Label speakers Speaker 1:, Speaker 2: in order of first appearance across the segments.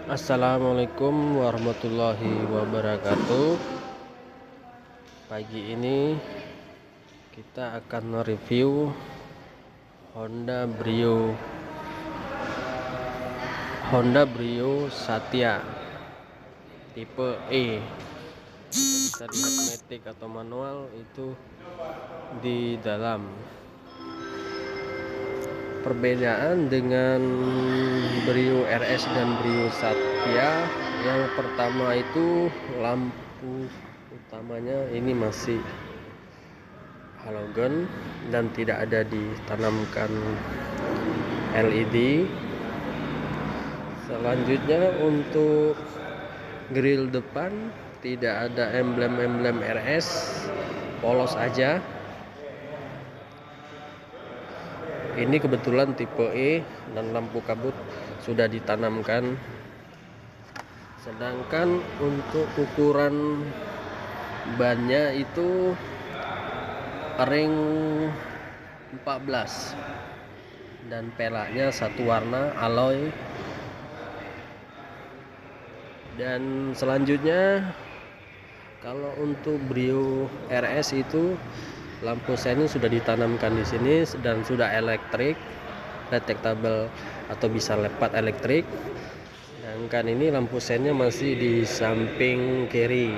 Speaker 1: Assalamualaikum warahmatullahi wabarakatuh. Pagi ini kita akan mereview Honda Brio Satya tipe E. Kita bisa lihat matic atau manual itu di dalam. Perbedaan dengan Brio RS dan Brio Satya, yang pertama itu lampu utamanya ini masih halogen dan tidak ada ditanamkan LED. Selanjutnya untuk grill depan tidak ada emblem-emblem RS, polos aja. Ini kebetulan tipe E dan lampu kabut sudah ditanamkan. Sedangkan untuk ukuran bannya itu ring 14 dan pelaknya satu warna alloy. Dan selanjutnya kalau untuk Brio RS itu lampu sein sudah ditanamkan di sini dan sudah elektrik, detectable atau bisa lepat elektrik. Sedangkan ini lampu seinnya masih di samping kiri.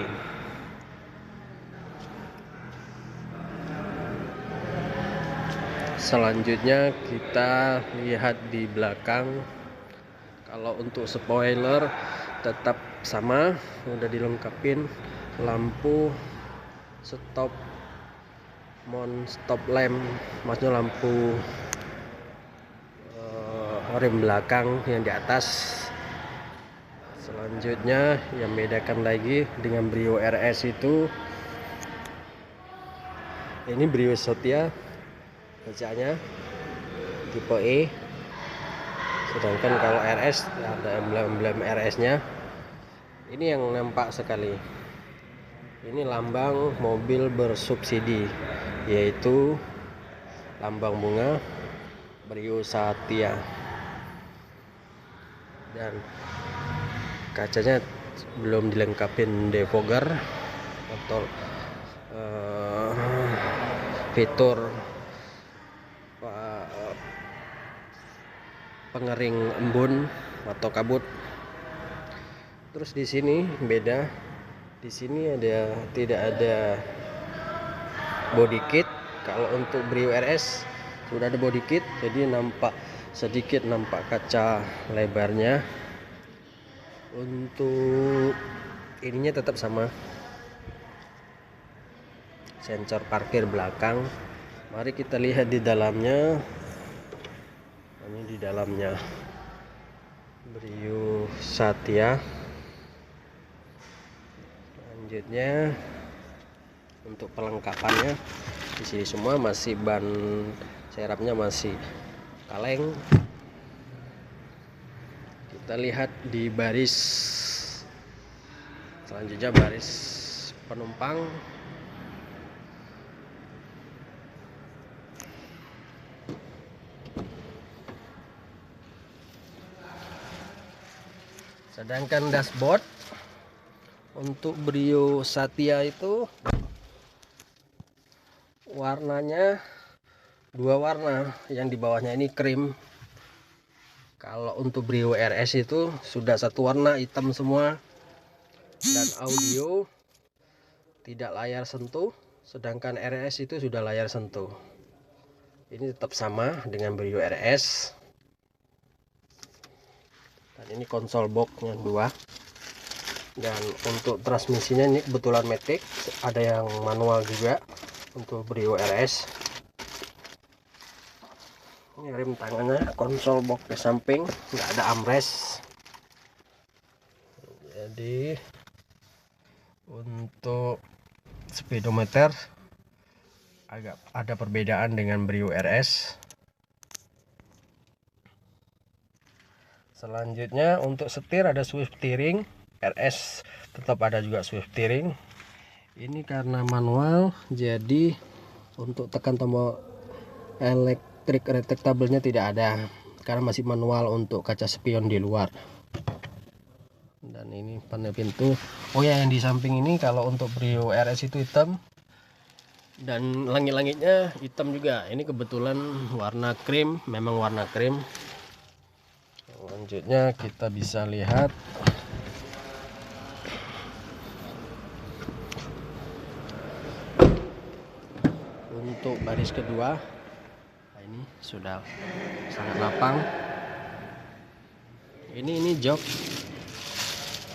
Speaker 1: Selanjutnya kita lihat di belakang. Kalau untuk spoiler tetap sama, udah dilengkapin lampu stop lamp, maksudnya lampu rem belakang yang di atas. Selanjutnya yang membedakan lagi dengan Brio RS itu, ini Brio Satya kacanya tipe E, sedangkan kalau RS ada emblem RS nya. Ini yang nampak sekali, ini lambang mobil bersubsidi, yaitu lambang bunga Brio Satya. Dan kacanya belum dilengkapin defogger atau fitur pengering embun atau kabut. Terus di sini beda, di sini tidak ada body kit. Kalau untuk Brio RS sudah ada body kit, jadi sedikit nampak kaca lebarnya. Untuk ininya tetap sama, sensor parkir belakang. Mari kita lihat di dalamnya. Ini di dalamnya Brio Satya. Selanjutnya untuk pelengkapannya di sini semua masih ban serapnya masih kaleng. Kita lihat di baris selanjutnya, baris penumpang. Sedangkan dashboard untuk Brio Satya itu warnanya dua warna, yang di bawahnya ini krim. Kalau untuk Brio RS itu sudah satu warna, hitam semua. Dan audio tidak layar sentuh, sedangkan RS itu sudah layar sentuh. Ini tetap sama dengan Brio RS. Dan ini konsol boxnya dua. Dan untuk transmisinya ini kebetulan matic, ada yang manual juga untuk Brio RS. Ini rem tangannya, konsol box di samping, nggak ada armrest. Jadi untuk speedometer agak ada perbedaan dengan Brio RS. Selanjutnya untuk setir ada swift steering, RS tetap ada juga swift steering. Ini karena manual, jadi untuk tekan tombol elektrik detectable-nya tidak ada, karena masih manual untuk kaca spion di luar. Dan ini panel pintu. Oh ya, yang di samping ini kalau untuk Brio RS itu hitam, dan langit-langitnya hitam juga. Ini kebetulan warna krim, memang warna krim. Selanjutnya kita bisa lihat untuk baris kedua. Nah, ini sudah sangat lapang. Ini jok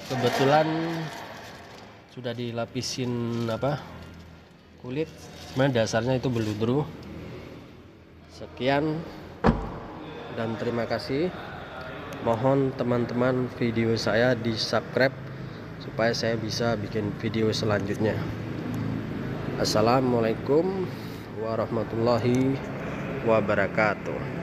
Speaker 1: kebetulan sudah dilapisin kulit, dasarnya itu beludru. Sekian dan terima kasih. Mohon teman-teman video saya di subscribe supaya saya bisa bikin video selanjutnya. Assalamualaikum warahmatullahi wabarakatuh.